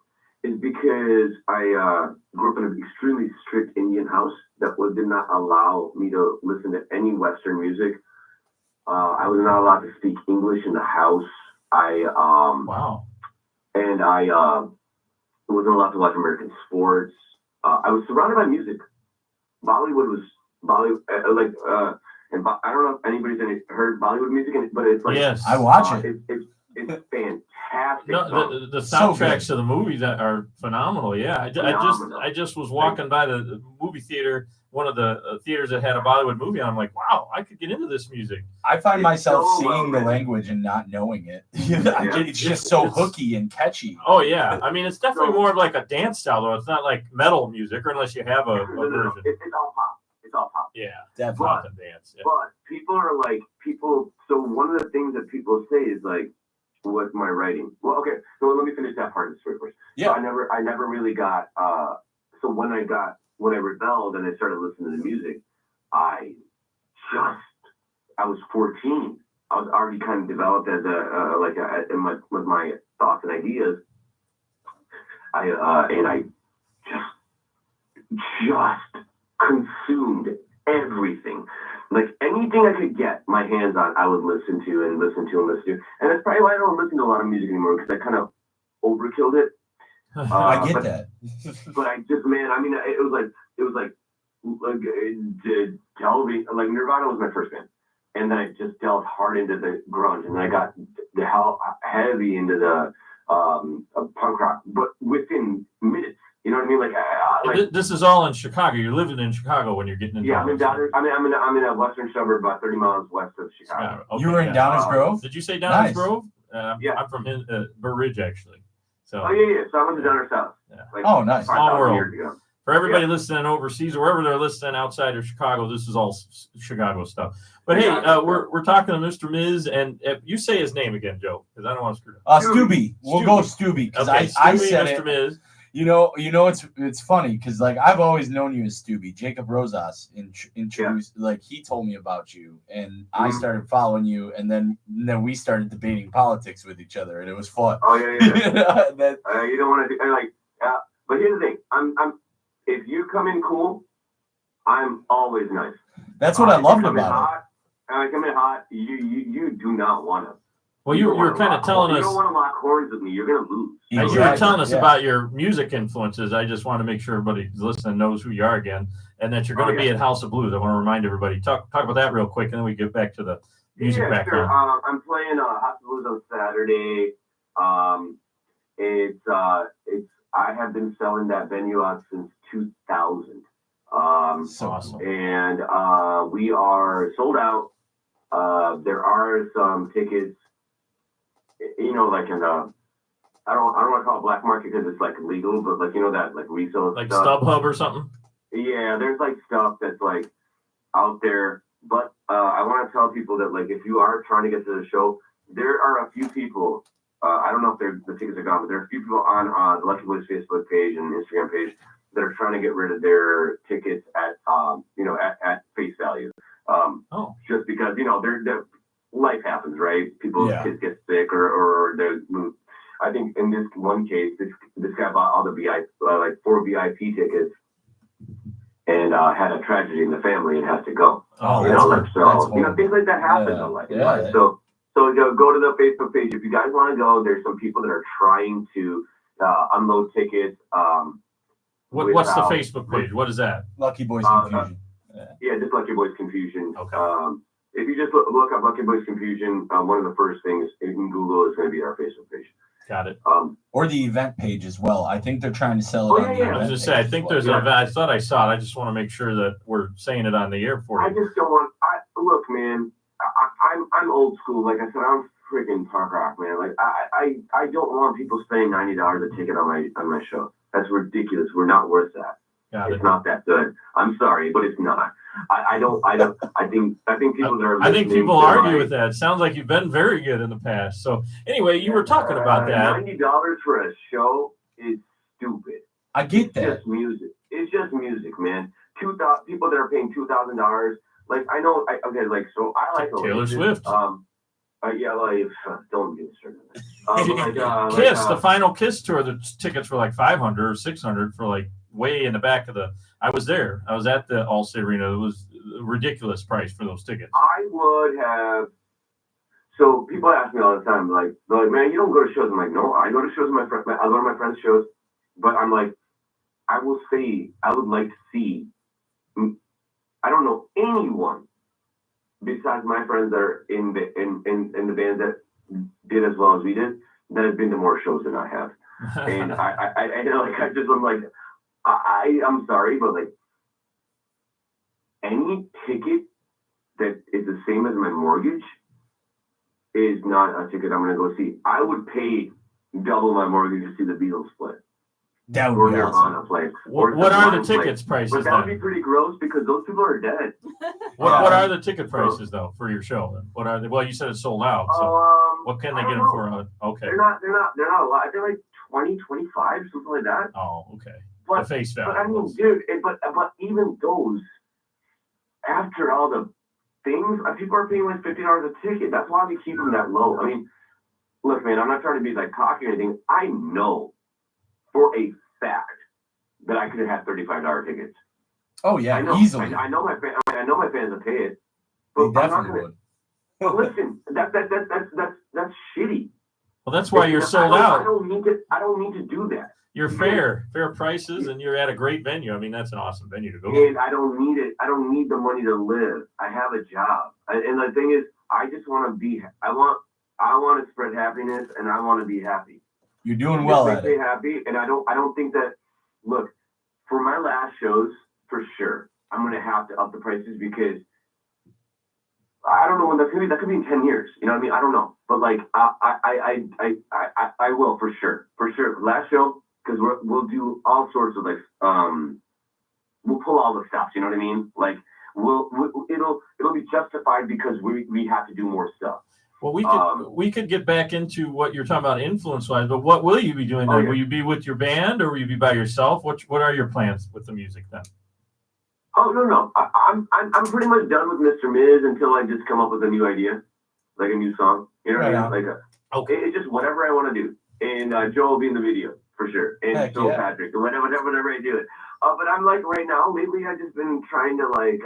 is because I grew up in an extremely strict Indian house that did not allow me to listen to any Western music. I was not allowed to speak English in the house. Wow. And I wasn't allowed to watch American sports. I was surrounded by music. Bollywood was and I don't know if anybody's heard Bollywood music, but it's like Yes, I watch it. It's fantastic. No, the So soundtracks of the movies that are phenomenal. Yeah, I just was walking by the movie theater, one of the theaters that had a Bollywood movie, and I'm like, wow, I could get into this music. I find myself so singing the well-written. language and not knowing it. It's just so hooky and catchy. Oh yeah, I mean it's definitely more of like a dance style though. It's not like metal music, or unless you have a version. It's all pop. It's all pop. Yeah, Definitely. pop and dance. Yeah. But people are like, so one of the things that people say is like, what's my writing? Well, okay, so let me finish that part of the story first. Yeah. So I never really got, so when I rebelled and I started listening to music, I was 14. I was already kind of developed as with my thoughts and ideas. I just consumed everything. Like anything I could get my hands on, I would listen to. And that's probably why I don't listen to a lot of music anymore, because I kind of overkilled it. I get that. But I just, man, I mean, it was like delving, like Nirvana was my first band. And then I just delved hard into the grunge, and then I got the hell heavy into the punk rock, but within minutes. You know what I mean? This is all in Chicago. You're living in Chicago when you're getting into. Yeah, I'm in a western suburb about 30 miles west of Chicago. Okay, You were in Downers Grove? Did you say Downers Nice. Grove? Yeah. I'm from Burr Ridge actually. So. Oh yeah. So I went to Downers South. Yeah. Oh, nice. 5,000 Small world. years ago. For everybody listening overseas or wherever they're listening outside of Chicago, this is all Chicago stuff. But hey, we're talking to Mr. Miz, and you say his name again, Joe, because I don't want to screw it up. Stubby. We'll go Stubby because Okay, I Stewie, said Mr. it. Miz. You know, it's funny because like I've always known you as Stubby. Jacob Rosas introduced, like he told me about you, and I started following you, and then we started debating politics with each other, and it was fun. Oh yeah. That, You don't want to do but here's the thing. I'm if you come in cool, I'm always nice. that's what I loved If you come in about hot, I come in hot. You do not want to. Well, you were kind of telling us. You don't want to lock horns with me. You're gonna lose. it. As you were telling us Yeah. about your music influences, I just want to make sure everybody listening knows who you are again, and that you're going to be at House of Blues. I want to remind everybody. Talk about that real quick, and then we get back to the music background. Sure. I'm playing House of Blues on Saturday. I have been selling that venue out since 2000. So awesome. And we are sold out. There are some tickets, like in the, I don't want to call it black market because it's like legal, but like that like resale Like stuff. StubHub or something. Yeah, there's like stuff that's like out there, but I want to tell people that like if you are trying to get to the show, there are a few people. I don't know if the tickets are gone, but there are a few people on the Lucky Boys Facebook page and Instagram page that are trying to get rid of their tickets at face value. Just because they're life happens, right? People's kids get sick or they're. I think in this one case, this guy bought all the VIP, like 4 VIP tickets, and had a tragedy in the family and has to go. Things like that happen in life. So go to the Facebook page if you guys want to go. There's some people that are trying to unload tickets. What's the Facebook page? What is that? Lucky Boys Confusion. Just Lucky Boys Confusion. Okay. If you just look up Lucky Boys Confusion, one of the first things in Google is going to be our Facebook page. Got it. Or the event page as well. I think they're trying to sell it on the event I was just page say, I as think well. there's an event. I thought I saw it. I just want to make sure that we're saying it on the air for I you. just don't want. Look, man. I'm old school. Like I said, I'm freaking punk rock, man. Like I don't want people spending $90 a ticket on my show. That's ridiculous. We're not worth that. It's not that good. I'm sorry, but it's not. I think people are. I think people argue with that. It sounds like you've been very good in the past. So anyway, you were talking about that. $90 for a show is stupid. I get that. It's just music. It's just music, man. People that are paying $2,000. Like I know. So I like Taylor Swift. Don't get started. Kiss, the final Kiss tour, the tickets were like 500 or 600 for like way in the back of the. I was there. I was at the Allstate Arena. It was a ridiculous price for those tickets. I would have. So people ask me all the time, like, they're like, man, you don't go to shows. I'm like, no, I go to shows with my friends. I go to my friends' shows, but I'm like, I will say, I would like to see. I don't know anyone besides my friends that are in the band that did as well as we did that has been to more shows than I have. And I'm sorry, but like any ticket that is the same as my mortgage is not a ticket I'm going to go see. I would pay double my mortgage to see the Beatles play. That would be awesome. Play. What are the tickets prices? But that would be pretty gross because those people are dead. What are the ticket prices though for your show? What are they? Well, you said it's sold out. So what can they get them for? Okay. They're not a lot. They're like 20, 25, something like that. Oh, okay. But, the face value. But I mean, dude, but even those, after all the things, people are paying like $50 a ticket. That's why we keep them that low. I mean, look, man, I'm not trying to be like cocky or anything. I know for a fact that I could have had $35 tickets. Oh yeah, easily. I know my fans will pay it. But they definitely would. But listen, that's shitty. Well, that's why you're sold out. I don't need to do that. You're fair prices, and you're at a great venue. I mean, that's an awesome venue to go. And I don't need it. I don't need the money to live. I have a job, and the thing is, I just want to be. I want to spread happiness, and I want to be happy. You're doing well at it. Happy, and I don't think that. Look, for my last shows, for sure, I'm gonna have to up the prices because I don't know when that's gonna be. That could be in 10 years. You know what I mean? I don't know, but like I will for sure. Last show, because we'll do all sorts of like we'll pull all the stops. You know what I mean? Like it'll be justified because we have to do more stuff. Well, we could get back into what you're talking about influence-wise, but what will you be doing then? Yeah. Will you be with your band or will you be by yourself? What are your plans with the music then? Oh no, I'm pretty much done with Mr. Miz until I just come up with a new idea, like a new song. You know what I mean? Like it's just whatever I want to do, and Joe will be in the video for sure, and so Patrick, whatever I do it. But I'm like right now, lately I've just been trying to like,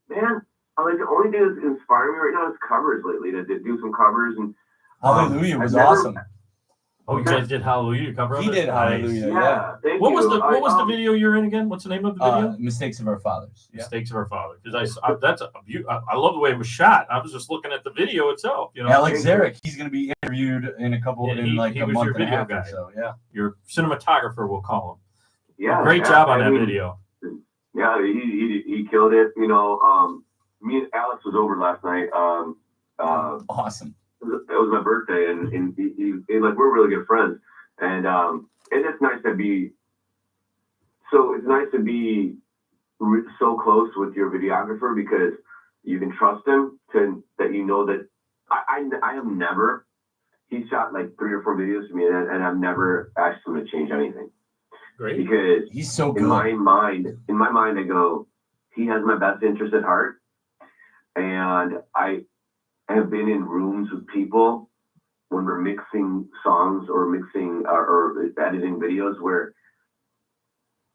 man. The only thing that's inspiring me right now is covers lately. To do some covers and Hallelujah was awesome. Oh, you guys did Hallelujah cover? He did Hallelujah. Yeah. Thank what you. was the video you're in again? What's the name of the video? Mistakes of Our Fathers. Mistakes of Our Fathers. Because I love the way it was shot. I was just looking at the video itself. You know, Alex Zarek, he's going to be interviewed in a couple a month and a half or so. Yeah, your cinematographer, we'll call him. Yeah, great job on that video. Yeah, he killed it. You know, me and Alex was over last night. Awesome. It was my birthday, and he like we're really good friends, and it's nice to be. So it's nice to be so close with your videographer because you can trust him that you know that I have never. He shot like 3 or 4 videos for me, and I've never asked him to change anything. Great. Because he's so good. In my mind, I go, he has my best interest at heart. And I have been in rooms with people when we're mixing songs or mixing or editing videos where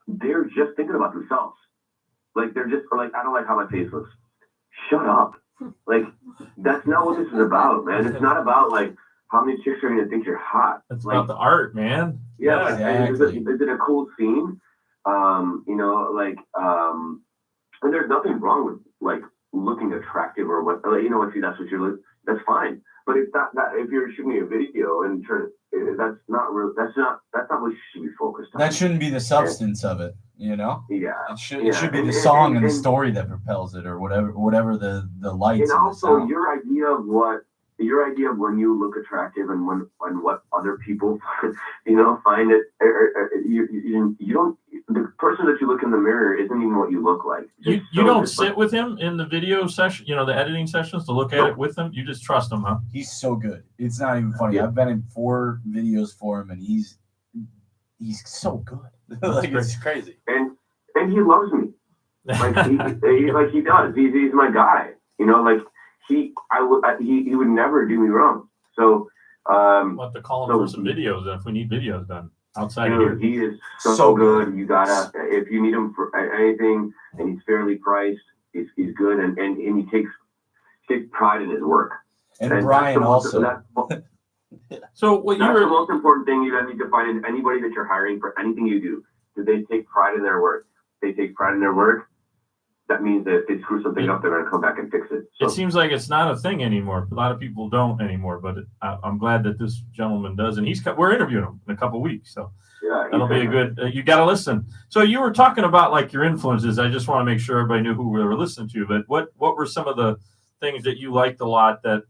they're just thinking about themselves. Like they're just like, I don't like how my face looks. Shut up. Like that's not what this is about, man. It's not about like how many chicks are going to think you're hot. It's like, about the art, man. Yeah. Exactly. Is it a cool scene? You know, like, and there's nothing wrong with like looking attractive or what, you know, if that's what you're looking, that's fine. But if if you're shooting a video and that's not what you should be focused on. That shouldn't be the substance of it, you know? Yeah. It should be the song and the story that propels it or whatever the lights. And also your idea of when you look attractive and what other people, you know, find it, you don't, the person that you look in the mirror isn't even what you look like. You don't sit with him in the video session, you know, the editing sessions to look at it with him. You just trust him, huh? He's so good. It's not even funny. Yeah. I've been in 4 videos for him and he's so good. Like it's crazy. And he loves me. Like he does. He's my guy. You know, like he would never do me wrong. So We'll have to call him for some videos if we need videos done outside of here. he is so good. You gotta, if you need him for anything, and he's fairly priced, he's good, and he takes pride in his work. And Brian also. So what that's you were the most important thing you need to find in anybody that you're hiring for anything you do. Do they take pride in their work? If they take pride in their work, that means that if they screw something up, they're going to come back and fix it. So, it seems like it's not a thing anymore. A lot of people don't anymore, but I'm glad that this gentleman does, and we're interviewing him in a couple of weeks, so yeah, that'll be a good. You got to listen. So you were talking about like your influences. I just want to make sure everybody knew who we were listening to. But what were some of the things that you liked a lot that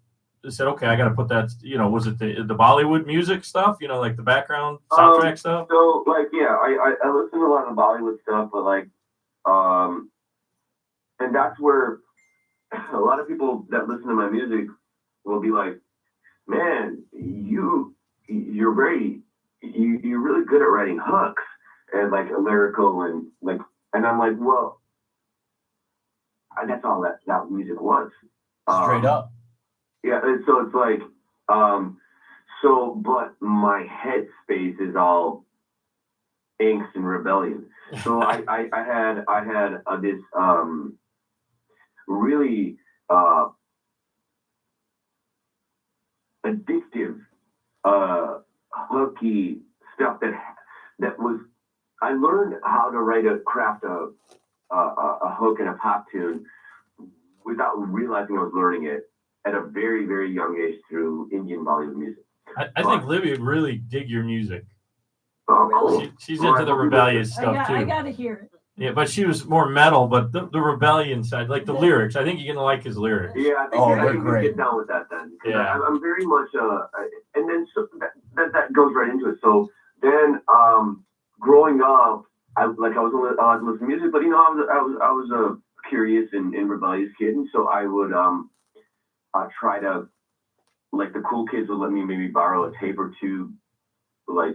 said, okay, I got to put that? Was it the Bollywood music stuff? Like the background soundtrack stuff. So like I listen to a lot of Bollywood stuff, but like and that's where a lot of people that listen to my music will be like, man, you're really good at writing hooks and like lyrical and like, and I'm like, well, that's all that music was. Straight up. Yeah. And so it's like, but my headspace is all angst and rebellion. So I had this, really addictive, hooky stuff that was. I learned how to craft a hook and a pop tune without realizing I was learning it at a very, very young age through Indian Bollywood music. I think Libby would really dig your music. Oh, cool. She's into the rebellious stuff too. I got to hear it. Yeah, but she was more metal, but the rebellion side, like the lyrics, I think you're gonna like his lyrics. Yeah, I think we get down with that then. Yeah, I'm very much and then so that goes right into it. So then, growing up, I was listening to music, but I was a curious and rebellious kid, and so I would try to, like, the cool kids would let me maybe borrow a tape or two, like,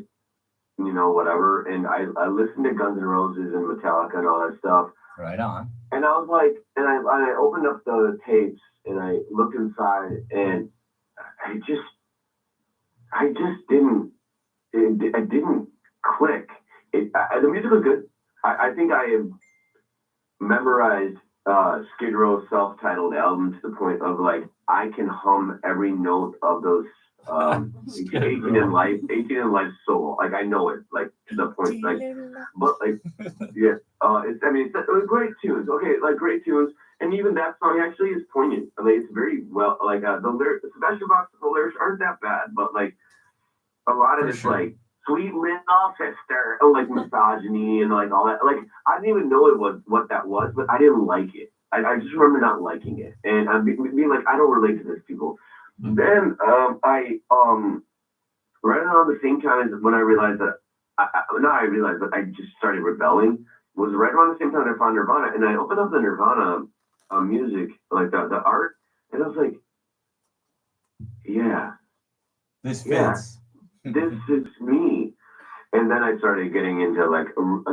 whatever. And I listened to Guns N' Roses and Metallica and all that stuff. Right on. And I was like, and I opened up the tapes and I looked inside and I just didn't, it didn't click. The music was good. I think I have memorized Skid Row's self-titled album to the point of like, I can hum every note of those 18 in Life solo. Like I know it, like to the point, like, but like, yeah, it was great tunes. Okay, like great tunes, and even that song actually is poignant. I mean, it's very well, like the lyrics, Sebastian Bach's the lyrics aren't that bad, but like a lot of it's like sweet little sister, like misogyny and like all that. Like I didn't even know it was what that was, but I didn't like it. I just remember not liking it, and I'm being like, I don't relate to this people. Then I right around the same time as when I realized that I just started rebelling was right around the same time I found Nirvana, and I opened up the Nirvana music, like the art, and I was like, yeah, this fits. This is me. And then I started getting into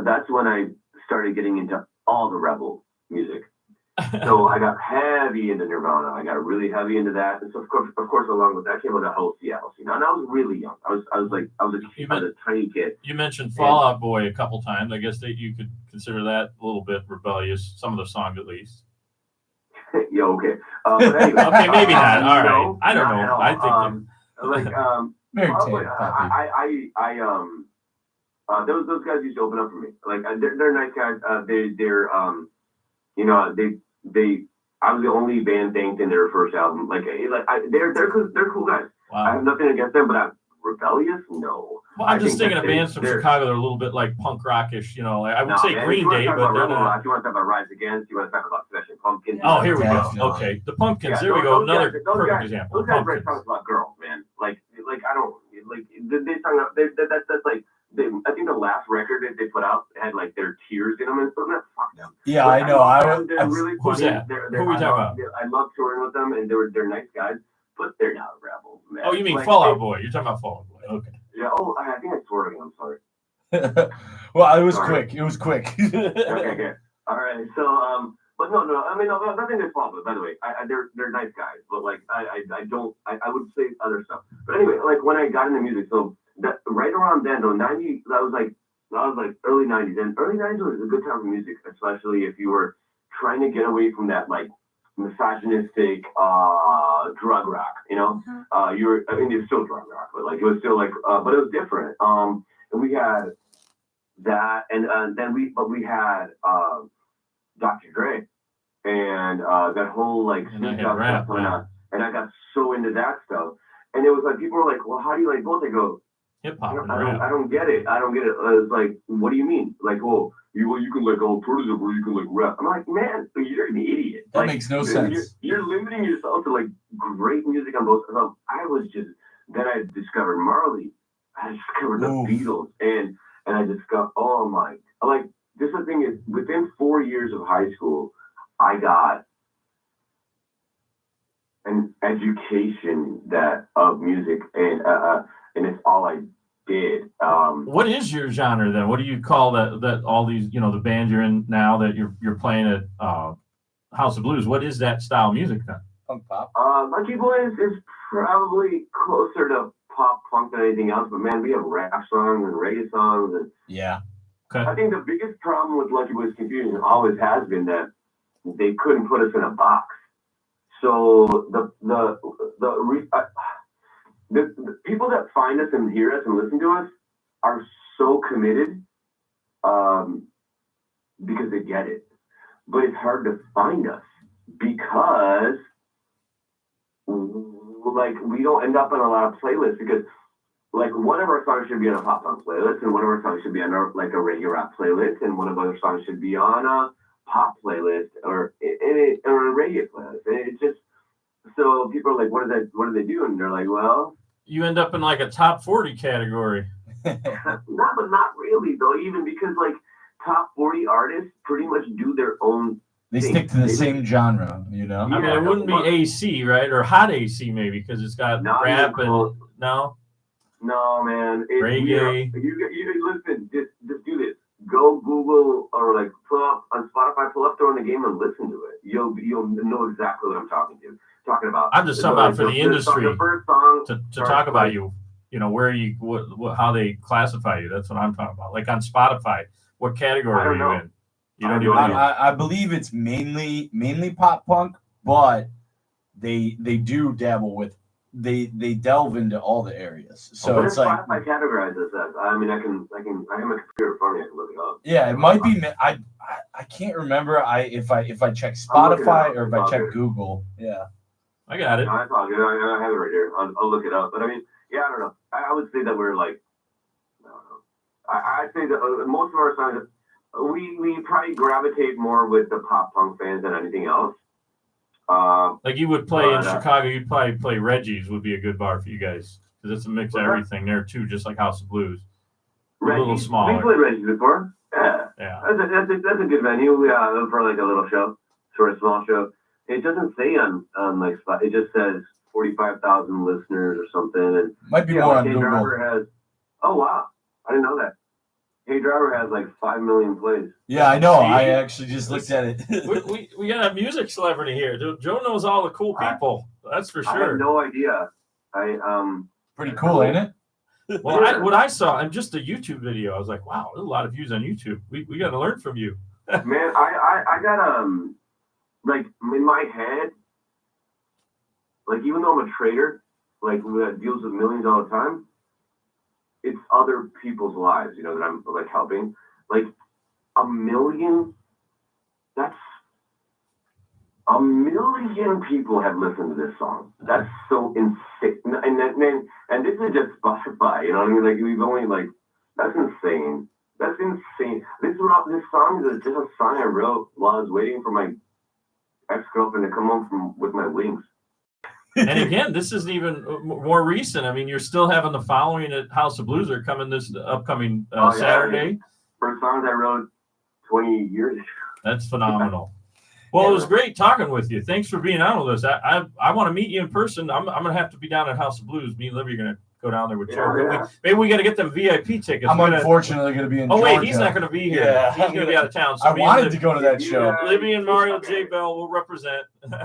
that's when I started getting into all the rebel music. So I got heavy into Nirvana. I got really heavy into that, and so of course, along with that came with the whole Seattle scene. And I was really young. I was a tiny kid. You mentioned Fall Out Boy a couple times. I guess that you could consider that a little bit rebellious. Some of the songs, at least. Yeah. Okay. But anyway, okay, maybe not. All right. I don't know. I think those guys used to open up for me. Like they're nice guys. I was the only band thanked in their first album. They're cool guys. Wow. I have nothing against them, but I'm rebellious. No. Well, I'm just thinking of bands from Chicago that are a little bit like punk rockish. I would say Green Day, but they're not. If you want to talk about Rise Against, you want to talk about Smashing Pumpkins. Oh, here we go. Okay, the Pumpkins. There we go. Another perfect example. Those guys write songs about girls, man. Like I don't like they sung up. That's like. I think the last record that they put out had like their tears in them and stuff. Fuck them. Yeah, I know. They're really who's funny. That? Who are we talking about? I love touring with them, and they're nice guys, but they're not rebels, man. Oh, you mean Fall Out Boy? You're talking about Fall Out Boy. Okay. Yeah. Oh, I think I swore again. I'm sorry. Well, it was quick. It was quick. Okay. All right. So, But no, I mean, no, nothing is fault. By the way, they're nice guys. But like, I would say other stuff. But anyway, like when I got into music, so that right around then, though, that was like early 90s, and early 90s was a good time for music, especially if you were trying to get away from that like misogynistic drug rock. You know, I mean, it's still drug rock, but like it was still like, but it was different. And we had that, and then we had Dr. Dre and that whole like Snoop Dogg stuff going on, and I got so into that stuff, and it was like people were like, well, how do you like both? I go, hip hop. I don't get it. I was like, what do you mean? Like, well, you can like alternative or you can like rap. I'm like, man, you're an idiot. That like, makes no sense. You're limiting yourself to like great music on both. I was just, then I discovered Marley. I discovered the Beatles, and I discovered, oh my, like, this is the thing is, within 4 years of high school, I got an education of music, and it's all I did. What is your genre then? What do you call that all these, you know, the band you're in now that you're playing at House of Blues? What is that style of music then? Punk pop. Lucky Boys is probably closer to pop punk than anything else, but man, we have rap songs and reggae songs, and yeah. Okay. I think the biggest problem with Lucky Boys Confusion always has been that they couldn't put us in a box. So the people that find us and hear us and listen to us are so committed because they get it. But it's hard to find us because like we don't end up on a lot of playlists, because like one of our songs should be on a pop punk playlist, and one of our songs should be on a reggae rap playlist, and one of our other songs should be on a pop playlist or a reggae playlist. And it's just, so people are like, what do they do? And they're like, well, you end up in like a top 40 category. but not really though, even because like top 40 artists pretty much do their own They thing. stick to the same genre, you know? I mean, it wouldn't be AC, right? Or hot AC maybe, because it's got rap and No, man. Reggae. You listen. Just do this. Go Google or like pull up on Spotify. Pull up Throwing the Game and listen to it. You'll know exactly what I'm talking about. I'm just talking about for the industry. The first song to talk about you. You know, where you what how they classify you. That's what I'm talking about. Like on Spotify, what category are you in? You don't even know. I believe it's mainly pop punk, but they do dabble with. They delve into all the areas, so it's like Spotify categorizes that. I mean, I have my computer in front of me. I can look it up. Yeah, it might be. I can't remember. If I check Spotify or if I check Google. Yeah, I got it. No, I thought I have it right here. I'll look it up. But I mean, yeah, I don't know. I would say that we're like, I don't know. I'd say that most of our songs, we probably gravitate more with the pop punk fans than anything else. Like you would play in Chicago, you'd probably play Reggie's would be a good bar for you guys, because it's a mix of everything there too, just like House of Blues. A little smaller. We played Reggie's before. Yeah. That's a good venue. For like a little show, sort of small show. It doesn't say on like Spot. It just says 45,000 listeners or something. And might be more on Hey Google. Driver has. Oh wow, I didn't know that. Hey Driver has like 5 million plays. Yeah, I know. See? I actually just looked at it. we got a music celebrity here. Joe knows all the cool people. That's for I sure. have no idea. Pretty cool, ain't it? Well, what I saw in just a YouTube video, I was like, wow, there's a lot of views on YouTube. We got to learn from you. Man, I got like in my head, like even though I'm a trader, like who deals with millions all the time, it's other people's lives, you know, that I'm like helping. Like 1 million, that's 1 million people have listened to this song. That's so insane. And this is just Spotify, you know what I mean? Like we've only like, that's insane. That's insane. This song is just a song I wrote while I was waiting for my ex-girlfriend to come home with my wings. And again, this isn't even more recent. I mean, you're still having the following at House of Blues are coming this upcoming Saturday. For songs I wrote 20 years ago. That's phenomenal. Well, it was great talking with you. Thanks for being on with us. I want to meet you in person. I'm going to have to be down at House of Blues. Me and Libby are going to go down there with Yeah, Joe. yeah. Maybe we got to get them VIP tickets. I'm We're gonna- unfortunately going to be in Oh Georgia. wait, he's not going to be here. Yeah. He's going to be out of town. So I wanted to go to that show. Libby and Mario J. Bell will represent. You guys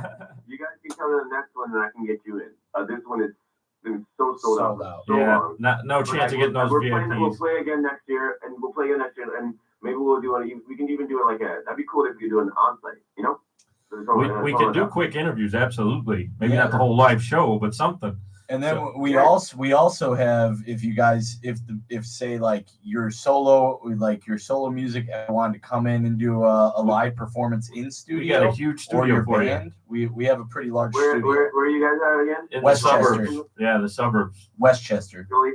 can come to the next one, and I can get you in. This one is been so sold out. So Yeah, long. no chance of getting those We'll VIPs. play again next year, and and maybe we'll do it. We can even do it like a. That'd be cool if we could do an on-site. You know. We can do quick interviews, absolutely. Maybe not the whole live show, but something. And then we also have, if you guys, if say like your solo music, I wanted to come in and do a live performance in studio. We got a huge studio or your for band. We have a pretty large Where studio. are you guys at again? In Westchester. the suburbs. Yeah, the suburbs. Westchester. Really?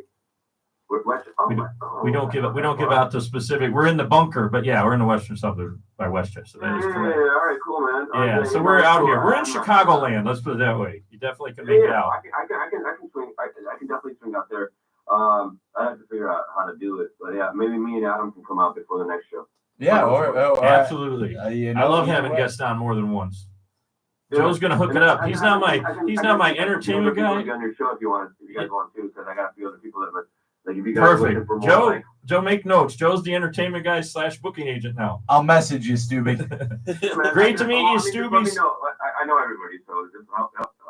We don't give out the specific. We're in the bunker, but yeah, we're in the western suburbs by Westchester. That is Yeah, correct. all right, cool, man. Yeah, so we're out here. We're in Chicagoland. Let's put it that way. You definitely can make it out. I can swing. I can definitely swing out there. I have to figure out how to do it, but yeah, maybe me and Adam can come out before the next show. Yeah, or Absolutely. I love having guests. guests on more than once. Joe's gonna hook it up. He's not my entertainment guy. On your show if you guys want to, because I got a few other people that like if you guys are Perfect. looking for more, Joe, make notes. Joe's the entertainment guy / booking agent now. I'll message you, Stubby. Great to meet you, Stubby. I know everybody, so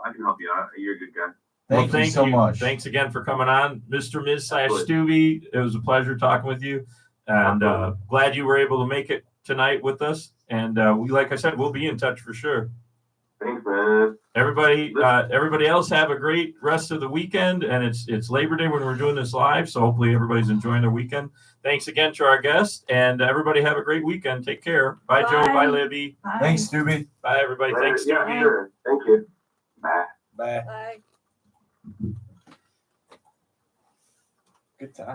I can help you out. You're a good guy. Thank you so much. Thanks again for coming on, Mr. Ms. / Stubby. It was a pleasure talking with you, and glad you were able to make it tonight with us. And like I said, we'll be in touch for sure. Thanks, man. Everybody else have a great rest of the weekend, and it's Labor Day when we're doing this live, so hopefully everybody's enjoying their weekend. Thanks again to our guests, and everybody have a great weekend. Take care. Bye, Joe. Bye, Libby. Bye. Thanks, Stubby. Bye, everybody. Later. Thanks, Yeah, Stubby. sure. Thank you. Bye. Bye. Bye. Good time.